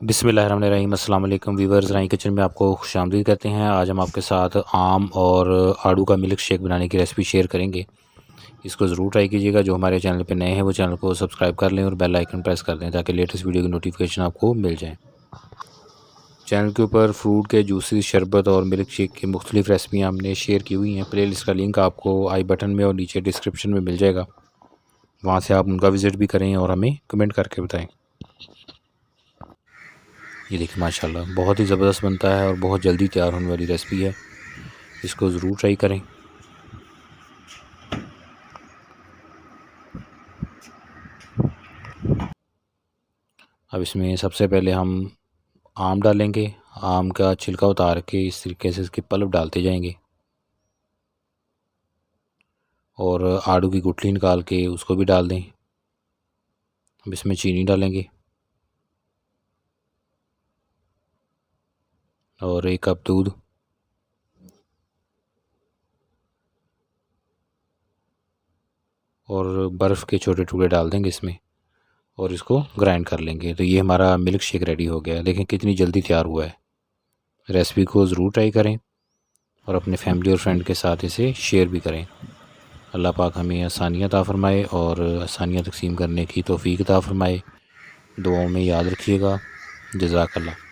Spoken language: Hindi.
बिस्मिल्लाहिर्रहमानिर्रहीम। अस्सलाम वालेकुम व्यूअर्स, रानी किचन में आपको खुशामदीद कहते हैं। आज हम आपके साथ आम और आड़ू का मिल्क शेक बनाने की रेसिपी शेयर करेंगे। इसको ज़रूर ट्राई कीजिएगा। जो हमारे चैनल पे नए हैं वो चैनल को सब्सक्राइब कर लें और बेल आइकन प्रेस कर दें ताकि लेटेस्ट वीडियो की नोटिफिकेशन आपको मिल जाए। चैनल के ऊपर फ्रूट के जूसेस, शरबत और मिल्क शेक की मुख्तलिफ़ रेसिपियाँ हमने शेयर की हुई हैं। प्लेलिस्ट का लिंक आपको आई बटन में और नीचे डिस्क्रिप्शन में मिल जाएगा, वहाँ से आप उनका विज़िट भी करें और हमें कमेंट करके बताएँ। ये देखिए माशाल्लाह बहुत ही ज़बरदस्त बनता है और बहुत जल्दी तैयार होने वाली रेसिपी है। इसको ज़रूर ट्राई करें। अब इसमें सबसे पहले हम आम डालेंगे। आम का छिलका उतार के इस तरीके से इसके पल्प डालते जाएंगे और आड़ू की गुठली निकाल के उसको भी डाल दें। अब इसमें चीनी डालेंगे और 1 कप दूध और बर्फ़ के छोटे टुकड़े डाल देंगे इसमें और इसको ग्राइंड कर लेंगे। तो ये हमारा मिल्क शेक रेडी हो गया है। देखें कितनी जल्दी तैयार हुआ है। रेसिपी को ज़रूर ट्राई करें और अपने फैमिली और फ्रेंड के साथ इसे शेयर भी करें। अल्लाह पाक हमें आसानियाँ अता फ़रमाए और आसानियाँ तक़सीम करने की तौफ़ीक अता फ़रमाए। दुआओं में याद रखिएगा। जज़ाकल्लाह।